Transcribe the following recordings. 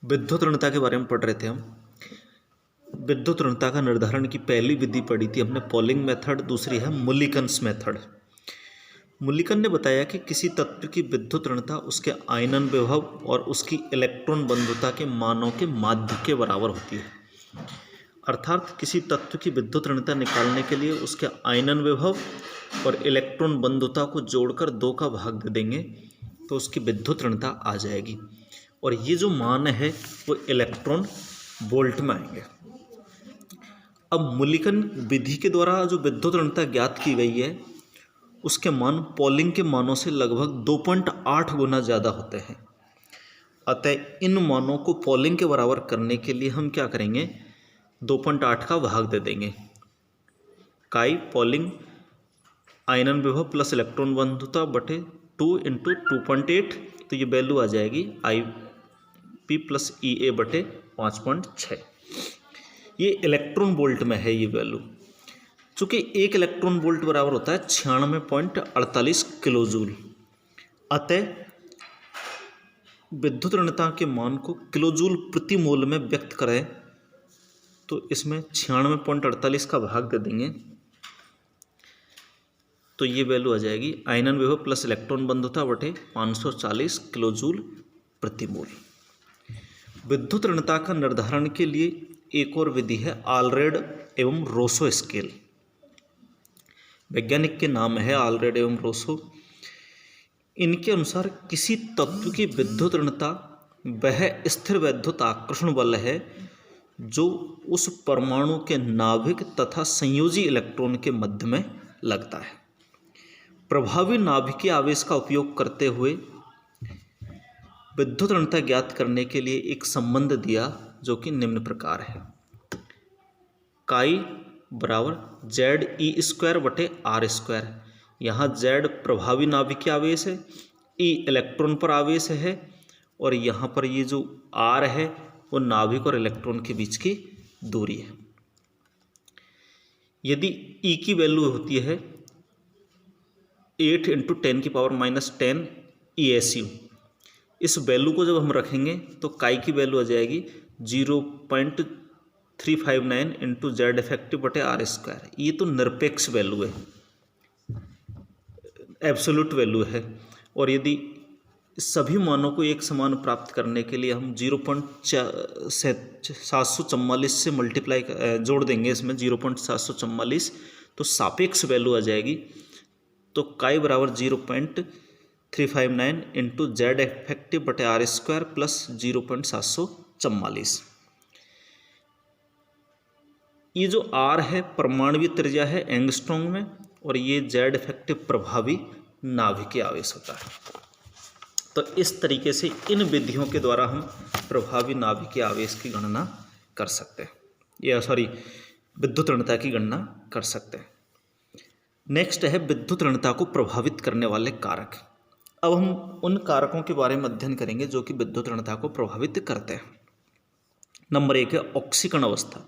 विद्युत ऋणता के बारे में पढ़ रहे थे हम। विद्युत ऋणता का निर्धारण की पहली विधि पढ़ी थी हमने पॉलिंग मेथड, दूसरी है मुलिकन्स मेथड। मुलिकन ने बताया कि किसी तत्व की विद्युत ऋणता उसके आयनन विभव और उसकी इलेक्ट्रॉन बंधुता के मानों के माध्य के बराबर होती है। अर्थात किसी तत्व की विद्युत ऋणता निकालने के लिए उसके आयनन विभव और इलेक्ट्रॉन बंधुता को जोड़कर 2 का भाग दे देंगे तो उसकी विद्युत ऋणता आ जाएगी, और ये जो मान है वो इलेक्ट्रॉन वोल्ट में आएंगे। अब मुलिकन विधि के द्वारा जो विद्युत ऋणता ज्ञात की गई है उसके मान पॉलिंग के मानों से लगभग 2.8 गुना ज़्यादा होते हैं। अतः इन मानों को पॉलिंग के बराबर करने के लिए हम क्या करेंगे, 2.8 का भाग दे देंगे। काई पॉलिंग आयनन विभव प्लस इलेक्ट्रॉन बंधुता बटे 2 इंटू 2.8, तो ये वैल्यू आ जाएगी IP प्लस EA बटे 5.6। ये इलेक्ट्रॉन वोल्ट में है ये वैल्यू। चूँकि 1 इलेक्ट्रॉन वोल्ट बराबर होता है 96.48 किलो जूल। अतः विद्युत ऋणता के मान को किलो जूल प्रति मोल में व्यक्त करें तो इसमें 96.48 का भाग दे देंगे तो ये वैल्यू आ जाएगी आयनन विभव प्लस इलेक्ट्रॉन बंधुता बटे 540 किलो जूल प्रति मोल। विद्युत ऋणता का निर्धारण के लिए एक और विधि है आलरेड एवं रोसो स्केल। वैज्ञानिक के नाम है आलरेड एवं रोसो। इनके अनुसार किसी तत्व की विद्युत ऋणता वह स्थिर वैद्युत आकर्षण बल है जो उस परमाणु के नाभिक तथा संयोजी इलेक्ट्रॉन के मध्य में लगता है। प्रभावी नाभिकीय आवेश का उपयोग करते हुए विद्युत ऋणता ज्ञात करने के लिए एक संबंध दिया जो कि निम्न प्रकार है। काई बराबर ZE² बटे R²। यहाँ Z प्रभावी नाभिकीय आवेश है, E इलेक्ट्रॉन पर आवेश है, और यहाँ पर ये जो R है वो नाभिक और इलेक्ट्रॉन के बीच की दूरी है। यदि E की वैल्यू होती है 8 इंटू 10⁻⁻10 ESU, इस वैल्यू को जब हम रखेंगे तो काई की वैल्यू आ जाएगी 0.359 इंटू जेड इफेक्टिव बटे R²। ये तो निरपेक्ष वैल्यू है, एब्सोल्यूट वैल्यू है। और यदि सभी मानों को एक समान प्राप्त करने के लिए हम 0.744 से मल्टीप्लाई जोड़ देंगे इसमें 0.744, तो सापेक्ष वैल्यू आ जाएगी। तो काई बराबर 0.359 इंटू जेड इफेक्टिव बटे R² प्लस 0.744। ये जो R है परमाणुवीय त्रिज्या है एंगस्ट्रॉम में, और ये जेड इफेक्टिव प्रभावी नाभिकीय आवेश होता है। तो इस तरीके से इन विधियों के द्वारा हम प्रभावी नाभिकीय आवेश की गणना कर सकते हैं, या विद्युत ऋणता की गणना कर सकते हैं। नेक्स्ट है विद्युत ऋणता को प्रभावित करने वाले कारक। अब हम उन कारकों के बारे में अध्ययन करेंगे जो कि विद्युत ऋणता को प्रभावित करते हैं। नंबर 1 है ऑक्सीकरण अवस्था।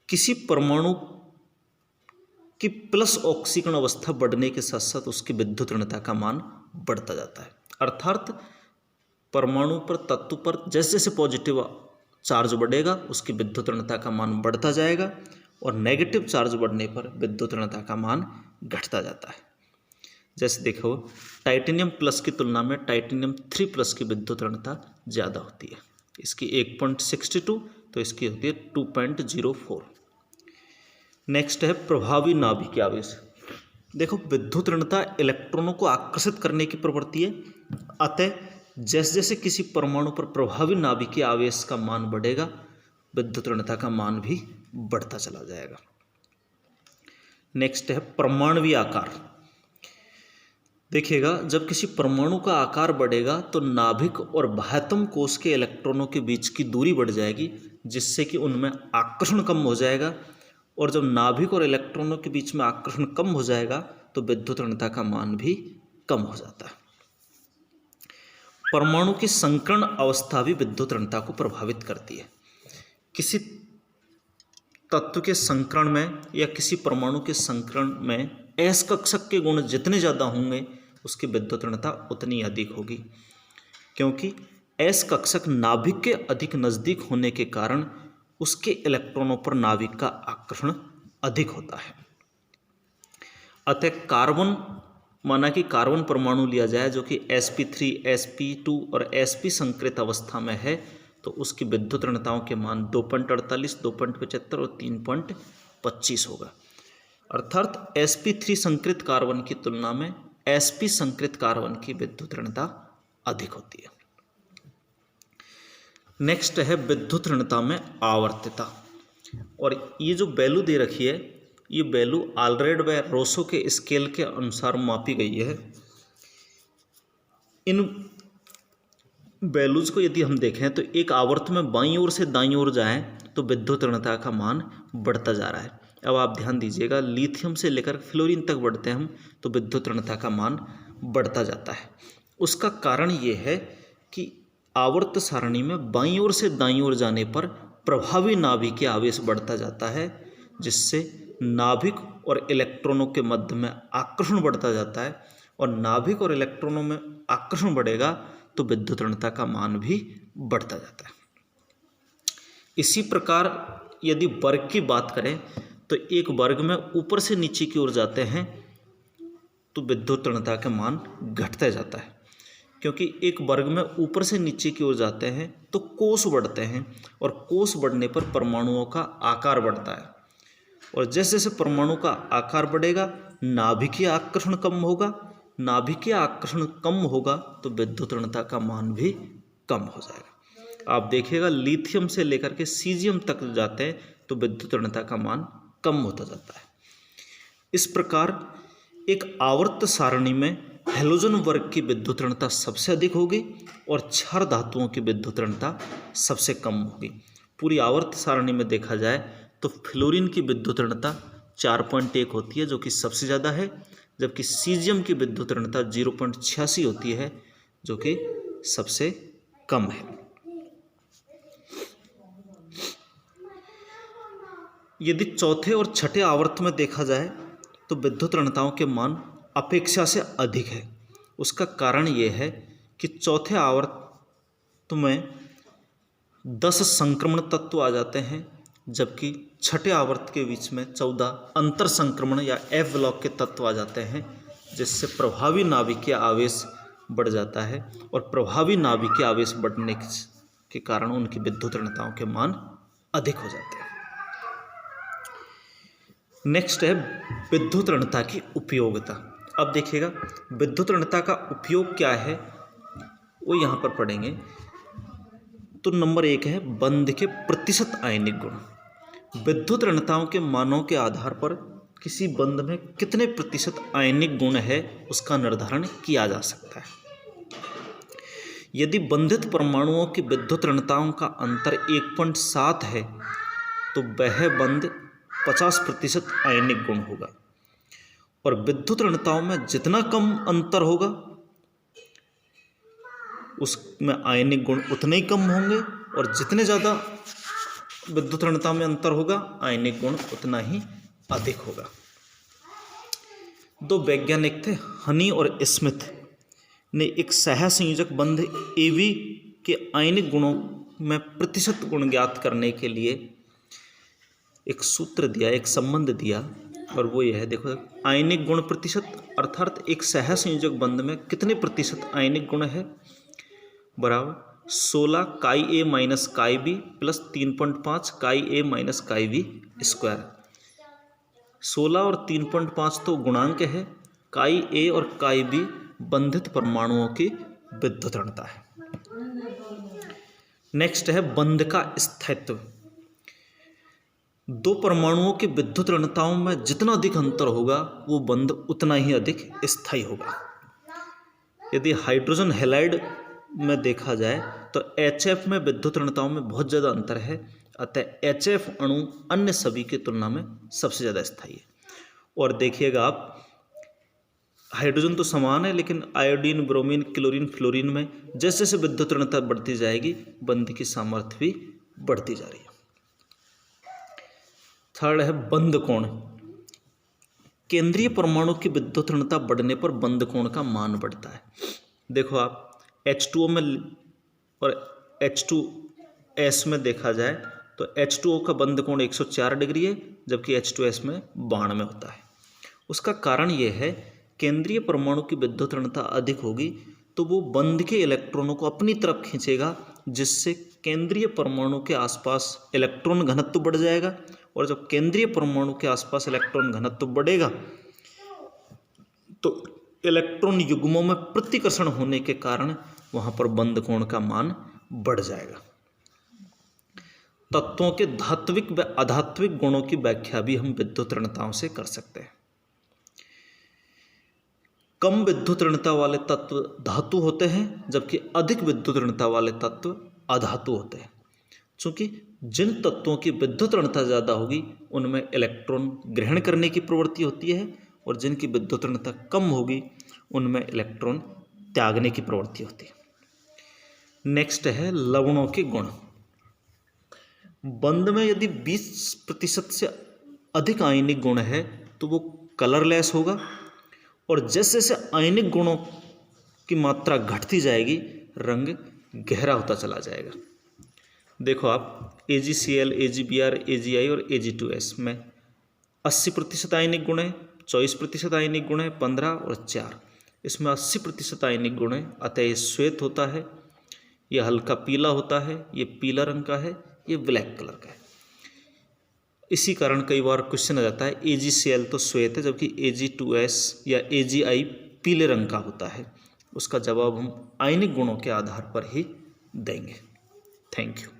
किसी परमाणु की प्लस ऑक्सीकरण अवस्था बढ़ने के साथ साथ उसकी विद्युत ऋणता का मान बढ़ता जाता है। अर्थात परमाणु पर, तत्व पर जैसे जैसे पॉजिटिव चार्ज बढ़ेगा उसकी विद्युत ऋणता का मान बढ़ता जाएगा, और नेगेटिव चार्ज बढ़ने पर विद्युत ऋणता का मान घटता जाता है। जैसे देखो टाइटेनियम प्लस की तुलना में टाइटेनियम 3+ की विद्युत ऋणता ज़्यादा होती है। इसकी 1.62 तो इसकी होती है 2.04। नेक्स्ट है प्रभावी नाभिकीय आवेश। देखो विद्युत ऋणता इलेक्ट्रॉनों को आकर्षित करने की प्रवृत्ति है, अतः जैसे जैसे किसी परमाणु पर प्रभावी नाभिकीय आवेश का मान बढ़ेगा विद्युत ऋणता का मान भी बढ़ता चला जाएगा। नेक्स्ट है परमाणुवीय आकार। देखिएगा जब किसी परमाणु का आकार बढ़ेगा तो नाभिक और बाह्यतम कोश के इलेक्ट्रॉनों के बीच की दूरी बढ़ जाएगी, जिससे कि उनमें आकर्षण कम हो जाएगा, और जब नाभिक और इलेक्ट्रॉनों के बीच में आकर्षण कम हो जाएगा तो विद्युत ऋणता का मान भी कम हो जाता है। परमाणु की संकर्ण अवस्था भी विद्युत ऋणता को प्रभावित करती है। किसी तत्व के संकरण में या किसी परमाणु के संकरण में एस कक्षक के गुण जितने ज़्यादा होंगे उसकी विद्युत ऋणता उतनी अधिक होगी, क्योंकि एस कक्षक नाभिक के अधिक नज़दीक होने के कारण उसके इलेक्ट्रॉनों पर नाभिक का आकर्षण अधिक होता है। अतः कार्बन, माना कि कार्बन परमाणु लिया जाए जो कि sp3, sp2 और sp संकृत अवस्था में है, तो उसकी विद्युत ऋणताओं के मान 2.48, 2.75 और 3.25 होगा। अर्थात sp3 संकृत कार्बन की तुलना में sp संकृत कार्बन की विद्युत ऋणता अधिक होती है। नेक्स्ट है विद्युत ऋणता में आवर्तता, और ये जो वैल्यू दे रखी है, ये वैल्यू ऑलरेड व रोसो के स्केल के अनुसार मापी गई है। इन वैल्यूज को यदि हम देखें तो एक आवर्त में बाईं ओर से दाईं ओर जाएं तो विद्युत ऋणता का मान बढ़ता जा रहा है। अब आप ध्यान दीजिएगा, लिथियम से लेकर फ्लोरीन तक बढ़ते हैं हम तो विद्युत ऋणता का मान बढ़ता जाता है। उसका कारण ये है कि आवर्त सारणी में बाईं ओर से दाईं ओर जाने पर प्रभावी नाभिकीय आवेश बढ़ता जाता है, जिससे नाभिक और इलेक्ट्रॉनों के मध्य में आकर्षण बढ़ता जाता है, और नाभिक और इलेक्ट्रॉनों में आकर्षण बढ़ेगा तो विद्युत ऋणता का मान भी बढ़ता जाता है। इसी प्रकार यदि वर्ग की बात करें तो एक वर्ग में ऊपर से नीचे की ओर जाते हैं तो विद्युत ऋणता का मान घटता जाता है, क्योंकि एक वर्ग में ऊपर से नीचे की ओर जाते हैं तो कोष बढ़ते हैं, और कोष बढ़ने पर परमाणुओं का आकार बढ़ता है, और जैसे जैसे परमाणु का आकार बढ़ेगा नाभिकीय आकर्षण कम होगा, नाभिकीय आकर्षण कम होगा तो विद्युत ऋणता का मान भी कम हो जाएगा। आप देखिएगा लिथियम से लेकर के सीजियम तक जाते हैं तो विद्युत ऋणता का मान कम होता जाता है। इस प्रकार एक आवर्त सारणी में हैलोजन वर्ग की विद्युत ऋणता सबसे अधिक होगी और क्षार धातुओं की विद्युत ऋणता सबसे कम होगी। पूरी आवर्त सारणी में देखा जाए तो फ्लोरीन की विद्युत ऋणता 4.1 होती है जो कि सबसे ज़्यादा है, जबकि सीजियम की विद्युत ऋणता 0.86 होती है जो कि सबसे कम है। यदि चौथे और छठे आवर्त में देखा जाए तो विद्युत ऋणताओं के मान अपेक्षा से अधिक है। उसका कारण ये है कि चौथे आवर्त में 10 संक्रमण तत्व आ जाते हैं, जबकि छठे आवर्त के बीच में 14 अंतर संक्रमण या एफ ब्लॉक के तत्व आ जाते हैं, जिससे प्रभावी नाभिकीय आवेश बढ़ जाता है, और प्रभावी नाभिकीय आवेश बढ़ने के कारण उनकी विद्युत ऋणताओं के मान अधिक हो जाते हैं। नेक्स्ट है विद्युत ऋणता की उपयोगिता। अब देखिएगा विद्युत ऋणता का उपयोग क्या है वो यहाँ पर पढ़ेंगे। तो नंबर 1 है बंध के प्रतिशत आयनिक गुण। विद्युत ऋणताओं के मानों के आधार पर किसी बंध में कितने प्रतिशत आयनिक गुण है उसका निर्धारण किया जा सकता है। यदि बंधित परमाणुओं की विद्युत ऋणताओं का अंतर 1.7 है तो वह बंध 50% आयनिक गुण होगा, और विद्युत ऋणताओं में जितना कम अंतर होगा उसमें आयनिक गुण उतने ही कम होंगे, और जितने ज़्यादा विद्युत ऋणता में अंतर होगा आयनिक गुण उतना ही अधिक होगा। 2 वैज्ञानिक थे, हनी और स्मिथ, ने एक सहसंयोजक बंध एवी के आयनिक गुणों में प्रतिशत गुण ज्ञात करने के लिए एक सूत्र दिया, एक संबंध दिया, और वो यह है, देखो आयनिक गुण प्रतिशत, अर्थात एक सहसंयोजक बंध में कितने प्रतिशत आयनिक गुण है, बराबर 16 काई ए माइनस काई बी प्लस 3.5 काई ए माइनस काई बी स्क्वायर। 16 और 3.5 तो गुणांक है, काई ए और काई बी बंधित परमाणुओं की विद्युत ऋणता है। नेक्स्ट है बंध का स्थायित्व। 2 परमाणुओं की विद्युत ऋणताओं में जितना अधिक अंतर होगा वो बंध उतना ही अधिक स्थायी होगा। यदि हाइड्रोजन हैलाइड में देखा जाए तो HF में विद्युत ऋणताओं में बहुत ज़्यादा अंतर है, अतः HF अणु अन्य सभी की तुलना में सबसे ज़्यादा स्थायी है। और देखिएगा आप, हाइड्रोजन तो समान है, लेकिन आयोडीन, ब्रोमीन, क्लोरीन, फ्लोरीन में जैसे जैसे विद्युत ऋणता बढ़ती जाएगी बंध की सामर्थ्य भी बढ़ती जा रही है। थर्ड है बंध कोण। केंद्रीय परमाणु की विद्युत ऋणता बढ़ने पर बंध कोण का मान बढ़ता है। देखो आप H2O में और H2S में देखा जाए तो H2O का बंध कोण 104 डिग्री है, जबकि H2S में 92 होता है। उसका कारण ये है, केंद्रीय परमाणु की विद्युत ऋणता अधिक होगी तो वो बंध के इलेक्ट्रॉनों को अपनी तरफ खींचेगा, जिससे केंद्रीय परमाणु के आसपास इलेक्ट्रॉन घनत्व बढ़ जाएगा, और जब केंद्रीय परमाणु के आसपास इलेक्ट्रॉन घनत्व बढ़ेगा तो इलेक्ट्रॉन युग्मों में प्रतिकर्षण होने के कारण वहां पर बंध कोण का मान बढ़ जाएगा। तत्वों के धात्विक व अधात्विक गुणों की व्याख्या भी हम विद्युत ऋणताओं से कर सकते हैं। कम विद्युत ऋणता वाले तत्व धातु होते हैं, जबकि अधिक विद्युत ऋणता वाले तत्व अधातु होते हैं। चूंकि जिन तत्वों की विद्युत ऋणता ज़्यादा होगी उनमें इलेक्ट्रॉन ग्रहण करने की प्रवृत्ति होती है, और जिनकी विद्युत ऋणता कम होगी उनमें इलेक्ट्रॉन त्यागने की प्रवृत्ति होती है। नेक्स्ट है लवणों के गुण। बंध में यदि 20% से अधिक आयनिक गुण है तो वो कलरलेस होगा, और जैसे जैसे आयनिक गुणों की मात्रा घटती जाएगी रंग गहरा होता चला जाएगा। देखो आप AgCl, AgBr, AgI और Ag2S में 80% आयनिक गुण है, 24% आयनिक गुण है, 15 और 4। इसमें 80% आयनिक गुण है, अतः ये श्वेत होता है, यह हल्का पीला होता है, ये पीला रंग का है, ये ब्लैक कलर का है। इसी कारण कई बार क्वेश्चन आ जाता है AgCl तो श्वेत है जबकि Ag2S या AgI पीले रंग का होता है। उसका जवाब हम आयनिक गुणों के आधार पर ही देंगे। Thank you.